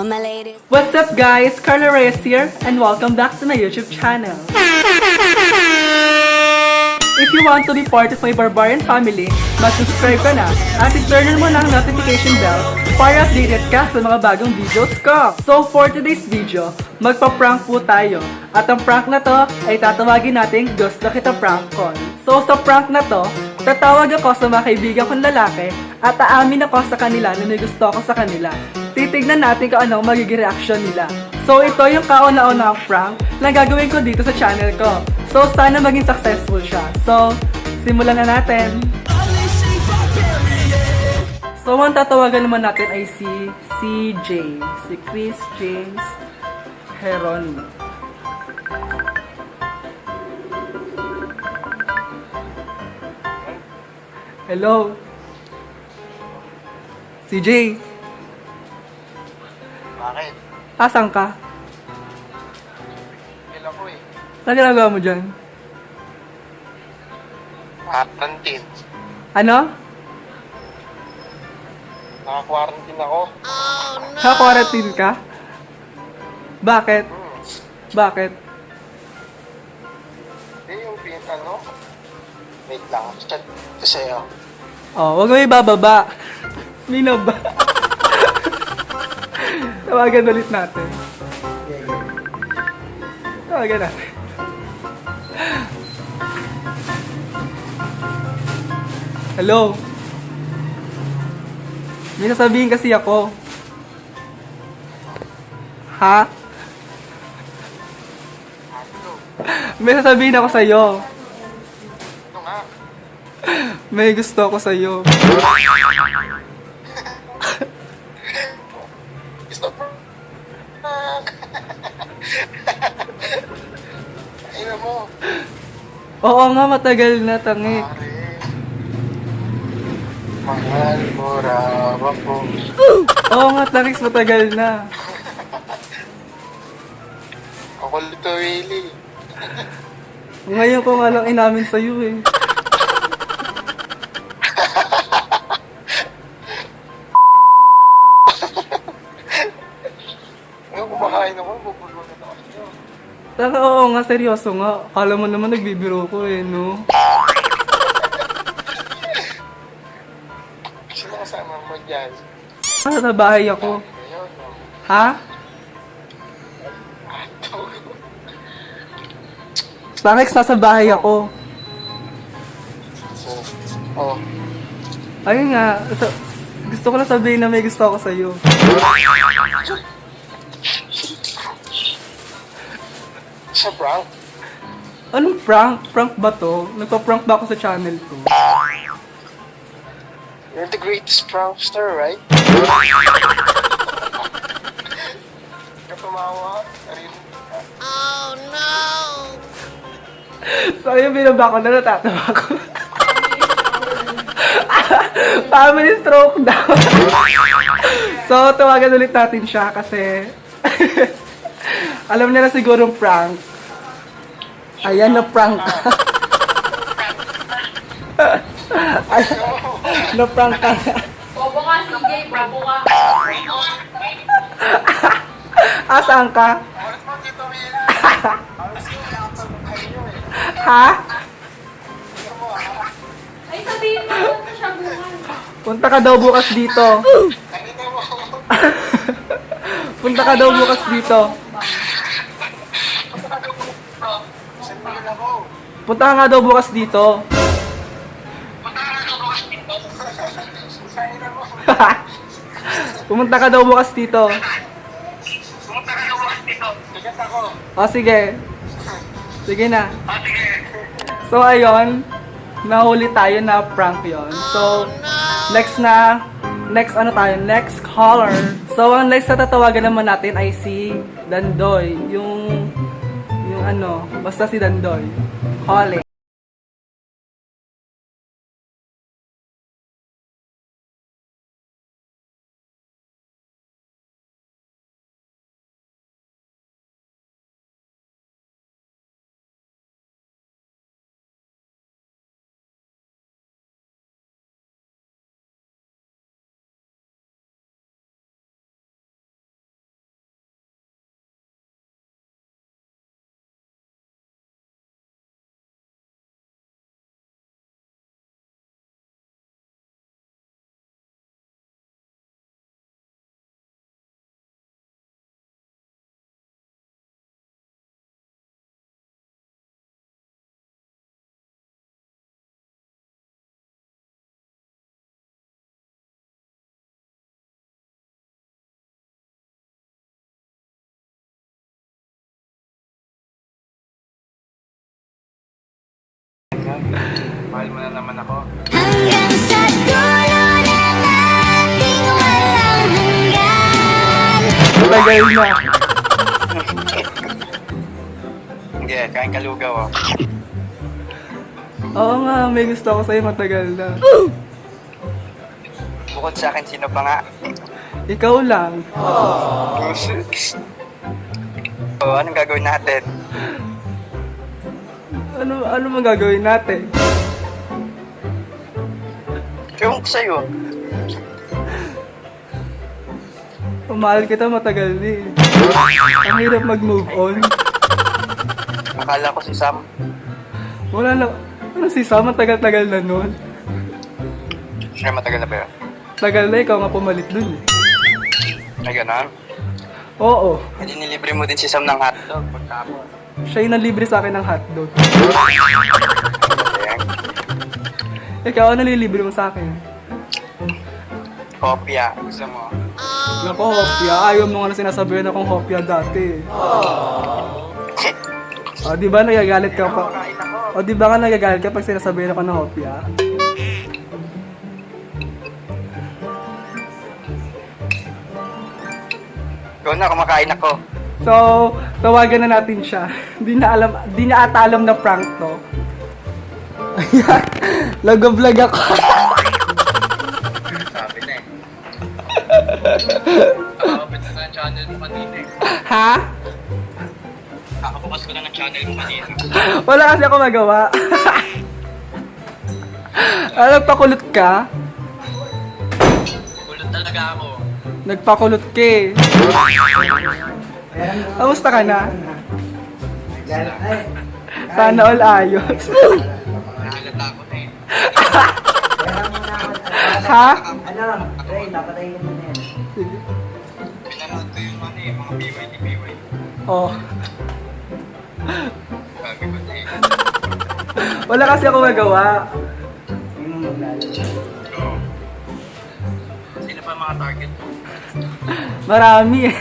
all my ladies. What's up guys? Carla Reyes here and welcome back to my YouTube channel. If you want to be part of my Barbarian family, mag-subscribe ka na at i-turn mo na ang notification bell para updated ka sa mga bagong videos ko. So for today's video, magpa-prank po tayo. At ang prank na to ay tatawagin nating Gusto Kita Prank Call. So sa prank na to, tatawag ako sa mga kaibigan kong lalaki at aamin ako sa kanila na may gusto ako sa kanila. Titignan natin kung anong magiging reaction nila. So ito yung kauna-una ang prank na gagawin ko dito sa channel ko. So sana maging successful siya. So simulan na natin. So ang tatawagan naman natin ay si CJ. Si Chris James Heron. Hello? CJ? Bakit? Asan ka? Kailan ko eh. Ano ginagawa mo dyan? Quarantine. Ano? Naka-quarantine ako. Naka-quarantine ka? Bakit? Bakit? Eh, yung ano? Wait lang. Chat ko sa'yo. Oh, wag mo ibababa. Minaba. Tawagan ulit natin. Tawagan natin. Hello? May sasabihin kasi ako. Ha? Ano? May sasabihin ako sa'yo. Ano nga? May gusto ako sa'yo. Gusto ko. Ayun mo. Oo nga, matagal na, tangi. Pare. Mahal mo raw ako. Oo nga, tangis, matagal na. Ako lito, Willie. Ngayon ko nga lang inamin sa'yo eh. Ngayon kumakain ako, bubulong na ako sa'yo. Tara, oo nga, seryoso nga. Akala mo naman nagbibiro ko eh, no? Sino kasama mo dyan? Sa bahay ako. Ngayon, no? Ha? Ato. Tangix, nasa bahay ako. Oh. Ayun nga, gusto ko lang sabihin na may gusto ako sa'yo. Sa prank? Anong prank? Prank ba to? Nagpa-prank ba ako sa channel ko? You're the greatest prankster, right? Ka tumawa, narinig ka. So ayun, binaba ko na, natatawa ko. Family stroke daw. So, tawagan ulit natin siya kasi alam niya na siguro prank. Ayan na prank. Ayan, na prank ka. Bobo ka, CJ. Bobo ka. Asaan ka? Alas mo dito, Will. Alas mo, nakapag kayo eh. Ha? Ay, sabihin mo na siya bukas. Punta ka daw bukas dito. Kanina mo. Punta ka daw bukas dito. Saan mo yun ako? Punta ka nga daw bukas dito. Saan mo? Pumunta ka daw bukas dito. Pumunta ka na bukas dito. Tigat ako. O sige. Sige na. Ah, sige. So ayun, nahuli tayo na prank yon. So next caller. So ang next na tatawagan naman natin ay si Dandoy. Yung basta si Dandoy. Calling. Mahal mo na naman ako. Hanggang sa dulo ng ating walang hanggan. Matagal na. Hindi, kain kalugaw oh. Oo nga, may gusto ako sa'yo matagal na. Bukod sa akin, sino pa nga? Ikaw lang. Oh, anong gagawin natin? Ano magagawin natin? Ewan ko sa'yo. Mahal kita matagal na eh. Ang hirap mag-move on. Akala ko si Sam. Wala na. Ano si Sam? Matagal-tagal na nun. Siya matagal na ba yun? Tagal na ikaw nga pumalit dun eh. Ay, gano'n? Oo. Hindi nilibre mo din si Sam ng hotdog pagkapon. Siya yung nalibre sa akin ng hotdog. Ayan. Ikaw, ano nalilibre mo sa akin? Kopya. Gusto mo? Naku, hopya. Ayaw mo nga na sinasabihan akong hopya dati. O, di ba nagagalit ka pa? Kain ako. O, di ba nga nagagalit ka pag sinasabihan ako ng hopya? Ikaw na, kumakain ako. So, tawagan na natin siya. Di na ata alam na prank to. Ayan, nag-vlog ako. Sabi na eh. Kakabit na ng channel mo kanina eh. Ha? Kakabukas ko na ng channel mo kanina. Wala kasi ako magawa. Alam, pakulot ka? Kulot talaga ako. Nagpakulot ka eh. Kamusta ka na? Sana all ayos. Nahalata ko na eh. Ha? Sige. Pinanood ko yung ano eh, mga BYD. Oh. Sabi ko na eh. Wala kasi ako magawa. So, sino pa mga target mo? Marami eh.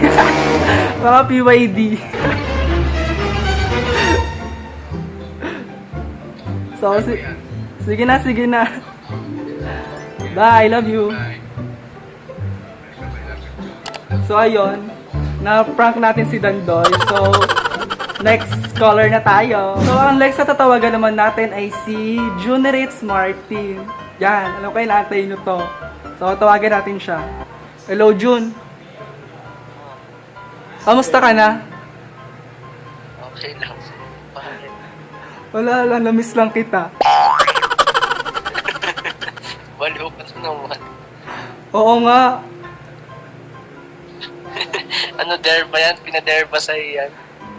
Mga PYD. So, sige na. Bye, I love you. Bye. So, ayun. Na-prank natin si Dandoy. So, next caller na tayo. So, ang next na tatawagan naman natin ay si Junerates Martin. Yan, alam ko inaantay nyo to. So, tawagan natin siya. Hello, Jun. Kamusta ka na? Okay lang. Bakit? Wala lang, na-miss lang kita. Baliw ka na naman. Oo nga. Ano, dare ba yan? Pinadare ba sa'yo yan?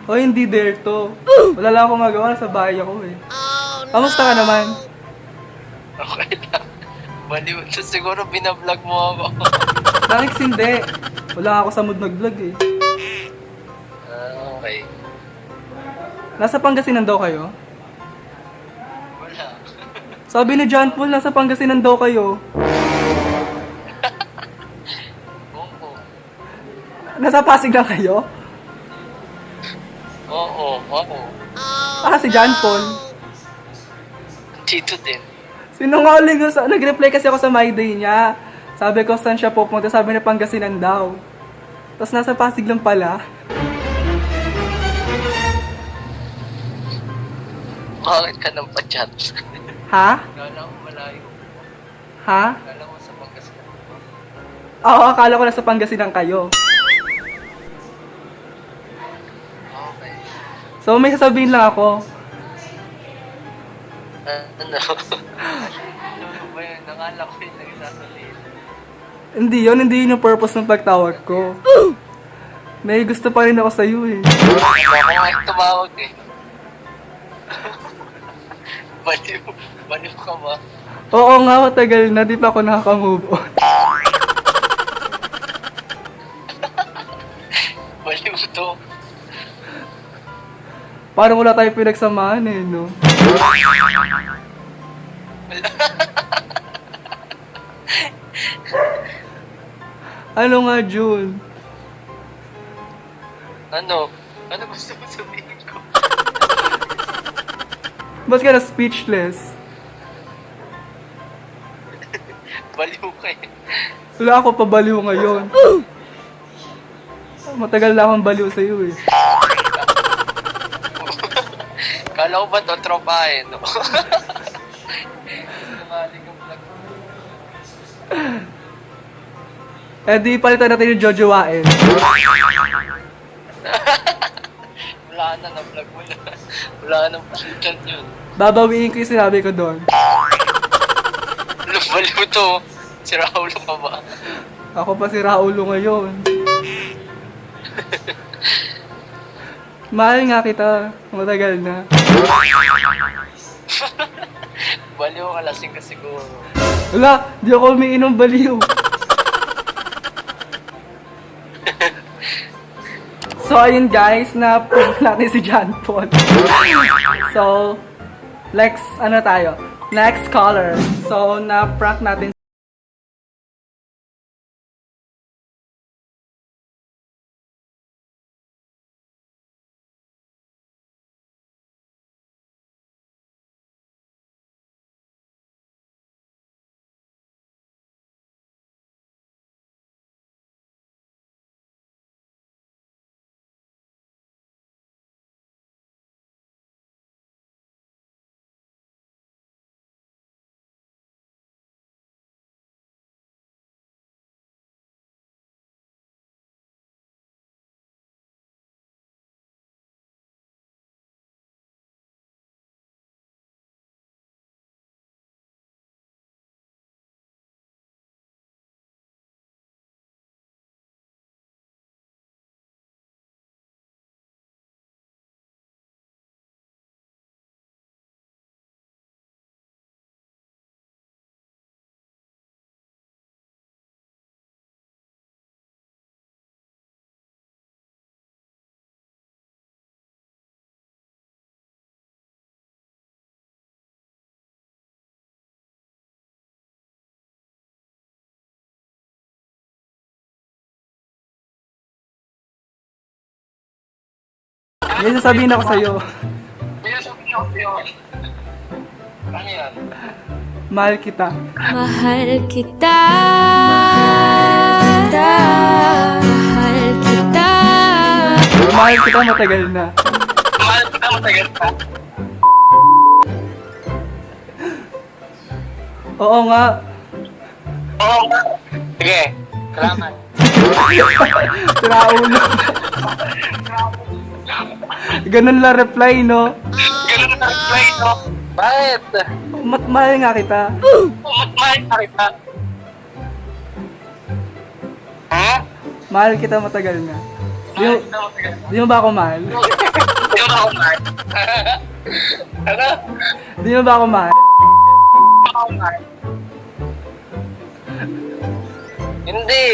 O, hindi dare to. Wala lang akong magawa, sa bahay ako eh. Kamusta ka naman? Okay lang. Baliw. Siguro binablog mo ako. Thanks, hindi. Wala ako sa mood mag-vlog eh. Okay. Nasa Pangasinan daw kayo? Wala. Sabi ni John Paul, nasa Pangasinan daw kayo. Oo. Nasa Pasig lang kayo? Oo. Ah, si John Paul. Dito din. Sinungaling ko sa... Nag-reply kasi ako sa my day niya. Sabi ko, saan siya pupunta? Sabi na Pangasinan daw. Tapos nasa Pasig lang pala. Bakit ka nang pa-chat? Ha? Kala ko malayo. Ha? Kala ko sa Pangasinan. Oo, akala ko nasa Pangasinan kayo. Okay. So, may sasabihin lang ako. Ano? Ano ba yun? Nakala ko yung nagsasabihin. Hindi yun yung purpose ng pagtawag ko. May gusto pa rin ako sa'yo eh. Baka nga tumawag eh. Baliw ka ba? Oo nga, matagal na. Di pa ako nakaka-move on. Baliw to. Parang wala tayo pinagsamahan eh, no? Ano nga, June? Ano? Ano gusto mo sabihin ko? Ba't ka na speechless? Baliw ka eh. Wala ako pabaliw ngayon. Matagal na akong baliw sa'yo eh. Kala ko ba to tropahin, no? Tumaling yung vlog. Eh di palitan natin yung jojowain. Wala na, na-vlog mo na. Wala nang palitan yun. Babawiin ko yung sinabi ko doon. Baliw to. Si Raul pa ba? Ako pa si Raulo ngayon. Mahal nga kita. Matagal na. Baliw ka, lasing ka siguro. Wala, di ako umiinom baliw. So ayun guys, na-prank natin si John Paul. So, next, ano tayo? Next caller. So, na-prank natin. May sasabihin ako sa'yo. Kaya sabihin ako sa'yo. Ano yan? Mahal kita. Mahal kita. Mahal kita. Mahal kita matagal na. Mahal kita matagal pa. Oo nga. Oo nga. Sige, salamat. Si Raulo. Ganun lang reply, no? Ganun na reply, no? Bakit? Mahal nga kita. Mahal ka kita. Ha? Mahal kita matagal na. Mahal kita matagal pa. Di mo ba ako mahal? Hindi mo ako mahal. Ano? Di mo ba ako mahal? Ako mahal. Hindi.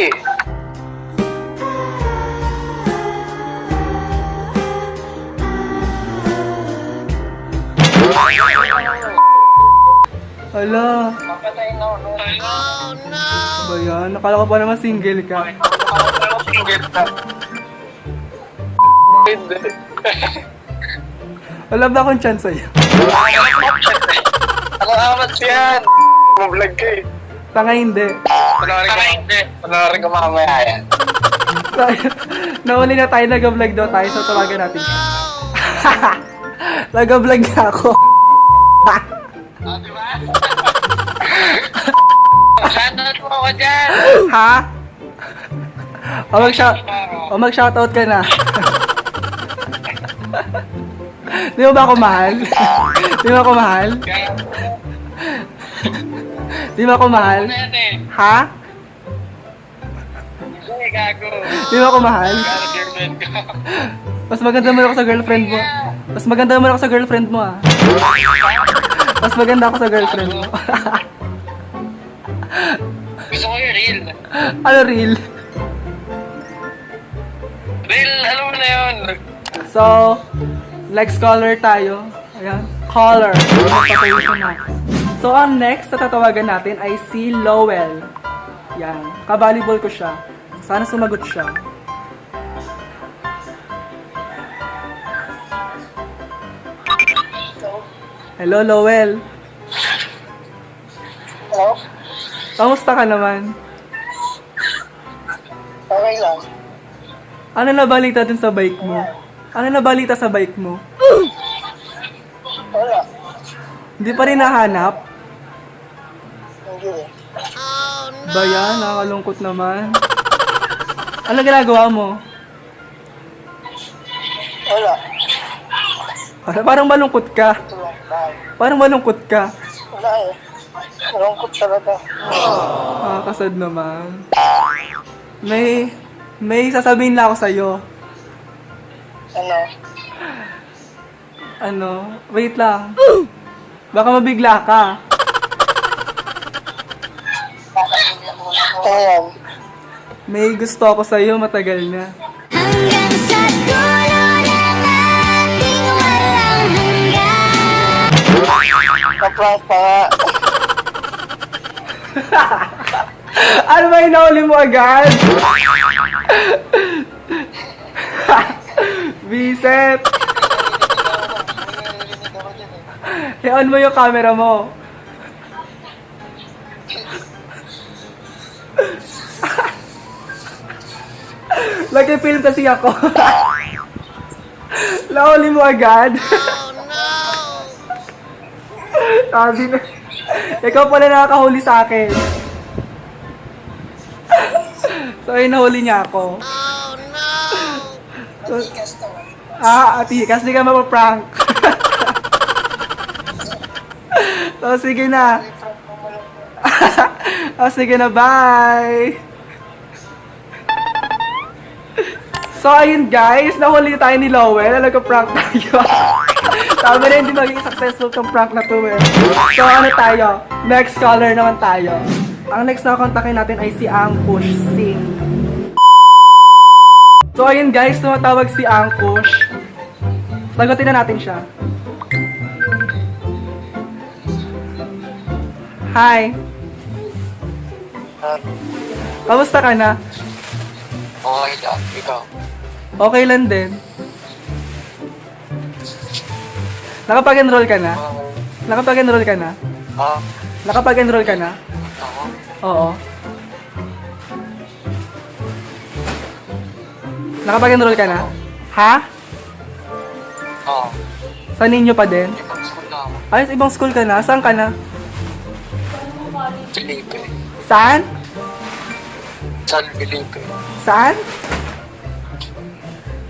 Hala, Papatay na ako. Oh no! ano ba yan? Nakala ko pa naman single ka. Hindi. Wala ba akong chance sa'yo? Ako amat yan. Mag-vlog ka eh. Tanga hindi. Panoorin ko mamaya yan. Nauli na tayo, nag-vlog daw tayo, so tawagan natin siya. Nag-vlog na ako. Ah, diba? Shoutout mo ako dyan. Ha? O mag-shoutout ka na. Di mo ba ako mahal? Di mo ako mahal? Di mo ako mahal? Ano yan eh? Ha? Hindi, gago. Di mo ako mahal? Gago, girlfriend ko. Mas maganda mo ako sa girlfriend mo. Mas maganda mo ako sa girlfriend mo ah. Mas maganda ako sa girlfriend mo. Gusto ko yung real. Ano real? Real, alam mo na yun. So, next caller tayo. Ayan, caller. Napatayo siya na. So, ang next na tatawagan natin ay si Lowell. Yan, ka-volleyball ko siya. Sana sumagot siya. Hello, Lowell. Hello? Kamusta ka naman? Okay lang. Ano na balita dun sa bike mo? Ano na balita sa bike mo? Wala. Hindi pa rin nahanap? Hindi eh. Ba yan? Nakakalungkot naman. Ano ginagawa mo? Wala. Parang malungkot ka. Ito lang. Bye. Parang malungkot ka. Wala eh. Malungkot talaga. Nakakasad naman. May sasabihin lang ako sa'yo. Ano? Ano? Wait lang. Baka mabigla ka. Ayan. May gusto ako sa'yo, matagal na. Hanggang sa dulo ng ating walang hanggan. Na-prank pa nga. Ano ba yung nahuli mo agad? Vincent! I-on mo yung camera mo. Nag-film kasi ako. Nahuli mo agad. Sabi na. Ikaw pala nakakahuli sa akin. So, ayun, nahuli niya ako. Atikas, di ka mapaprank. So, sige na. Sige na, bye. So, ayun guys, nahuli tayo ni Lowell. Nagka-prank tayo. Sabi na hindi magiging successful tong prank na to eh. So, ano tayo? Next caller naman tayo. Ang next na kontakin natin ay si Angkush Singh. So, ayun guys, tumatawag si Angkush. Sagutin na natin siya. Hi. Kamusta ka na? Okay lang, ikaw. Okay lang din. Nakapag-enroll ka na? Nakapag-enroll ka na? Ha? Nakapag-enroll ka na? Ako? Oo. Nakapag-enroll ka na? Ha? Oo. Sa ninyo pa din? Ibang school na ako. Ay, sa ibang school ka na? Saan ka na? Felipe. Saan? San Felipe. Saan?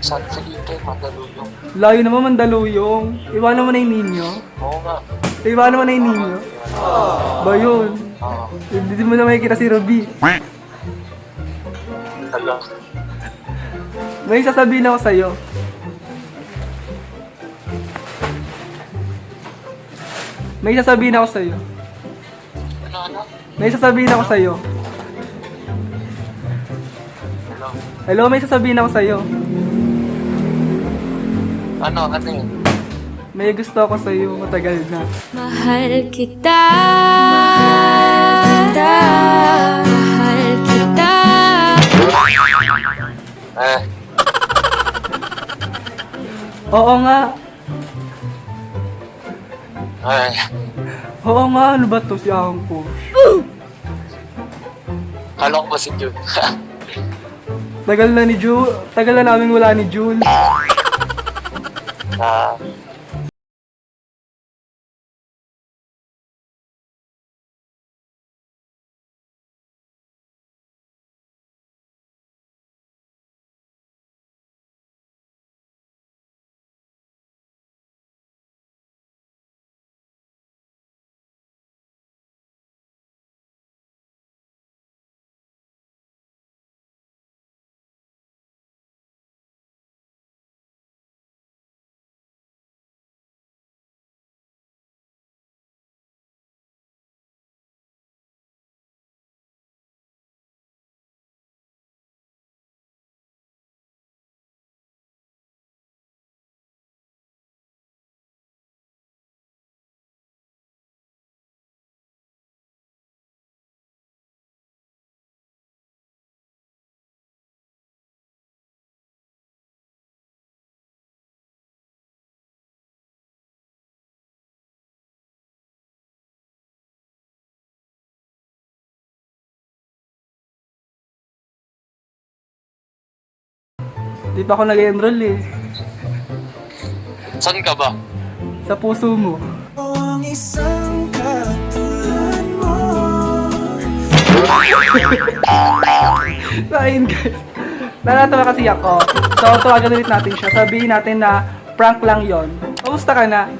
San Felipe, Mandaluyong. Layo naman Mandaluyong. Iwanan mo na yung ninyo. Oo nga. Iwanan mo na yung ninyo. Ba yun? Oo. Hindi mo na makikita si Ruby. Hello. May sasabihin ako sa'yo. May sasabihin ako sa'yo. Ano? May sasabihin ako sa'yo. Hello. Hello, may sasabihin ako sa'yo. Ano yun? May gusto ako sa'yo, matagal na. Mahal kita. Mahal kita. Oo nga. Oo nga, ano ba to si Angkush? Kala ko ba si Jun? Tagal na namin wala ni June. Ah, Di pa ako nag-enroll eh. Saan ka ba? Sa puso mo. So, ayun guys. Natatawa kasi ako. So, tawagan ulit natin siya. Sabihin natin na prank lang yon. Kamusta ka na?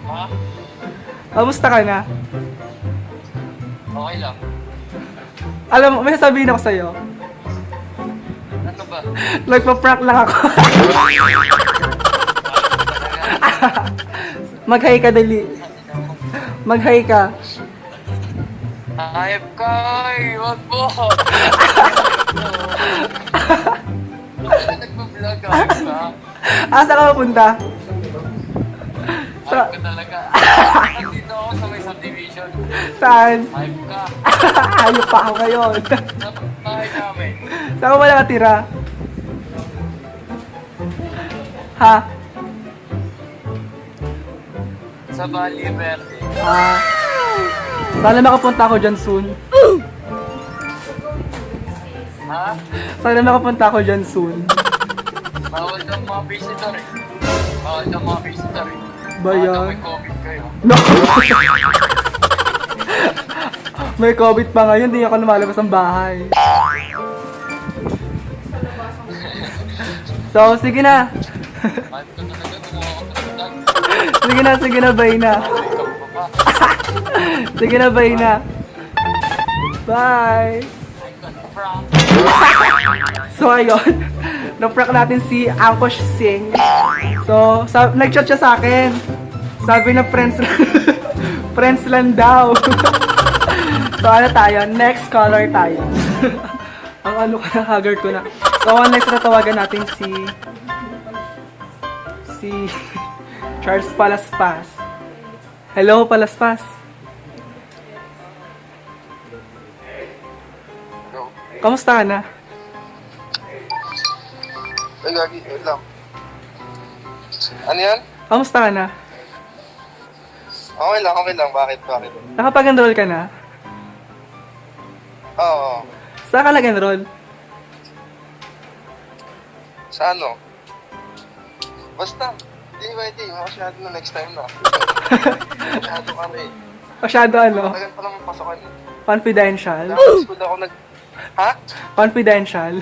Ha? Kamusta ka na? Okay lang. Alam mo, may sasabihin ako sa'yo. Ano ba? Nagpa-prank lang ako. Mag-hi ka dali. Mag-hi ka. Hayop ka! Ay, wag mo! Nagpa-vlog ka, hayop ka? Asa ka mapunta? Sa, Hayop ka talaga. Dito ako sa may subdivision. saan? Hayop ka. Hayop pa ako ngayon. Sa bahay namin. Saan ka ba nakatira? Ha? Sa Valle Verde. Ah. Sana makapunta ako dyan soon. Ha? Sana makapunta ako dyan soon. Bawal ng mga visitor eh. Bawal ng mga visitor eh. Ba Baka yan? may COVID kayo. No! May COVID pa ngayon, hindi ako lumalabas ng bahay. So, sige na. Hayop ka talaga, nakakapagdag. Sige na, bye na. Ikaw pa pa. Sige na, bye na. Bye! Prank. So, ayun. Na-prank natin si Ankush Singh. So, nag-chat siya sa akin. Sabi na friends lang. Friends lang daw. So, ano tayo? Next caller tayo. Ang ano ka na, haggard ko na. So, next na tawagan natin si Charles Palaspas. Hello, Palaspas. Go. Kamusta ka na? Ay, gagi. Wait lang. Ano yan? Kamusta ka na? Okay lang, okay lang. Bakit? Nakapag-enroll ka na? Oo. Saan ka nag-enroll? Sa ano? Basta. Hindi pwede. Masyado na next time na. Masyado kami. Masyado ano? Tagal pa naman pasokan. Confidential? Dapat school ako Ha? Confidential?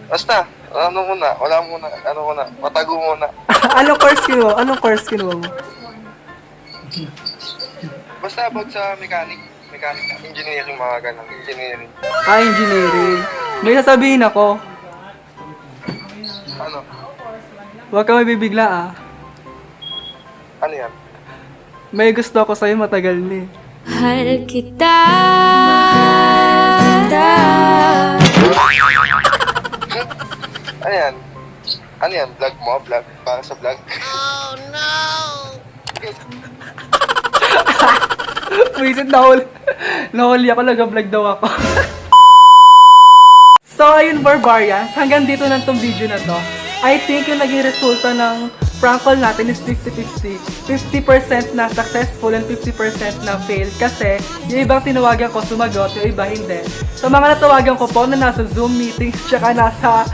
Basta. Ano muna? Wala muna. Ano muna? Matago muna. Anong course kinuha? Anong course kinuha mo? Basta about sa mechanic, engineering, mga ganun. Engineering. Ah, engineering. May sasabihin ako. Ano? Huwag ka mabibigla ah. Ano yan? May gusto ako sa'yo matagal na eh. Mahal kita. Ano yan? Ano yan? Vlog mo? Vlog? Para sa vlog? Visit nahuli ako, nag-vlog daw ako. So ayun, Barbarians, hanggang dito lang tong video na to. I think yung naging resulta ng prank call natin is 50-50. 50% na successful and 50% na fail. Kasi yung ibang tinawagan ko sumagot, yung iba hindi. So mga natawagan ko po na nasa Zoom meeting, tsaka nasa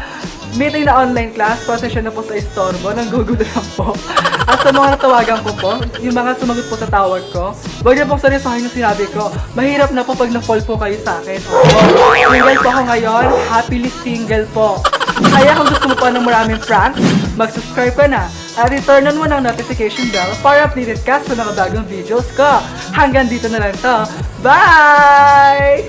meeting na online class, pasensya na po sa istorbo, nanggugulo lang po. At sa mga natawagan ko po, yung mga sumagot po sa tawag ko, huwag niyo pong seryosohin yung sinabi ko. Mahirap na po pag na-fall po kayo sa akin. Single po ako ngayon, happily single po. Kaya kung gusto mo pa ng maraming pranks, mag-subscribe ka na at i-turn on mo ng notification bell para updated ka sa mga bagong videos ko. Hanggang dito na lang to. Bye!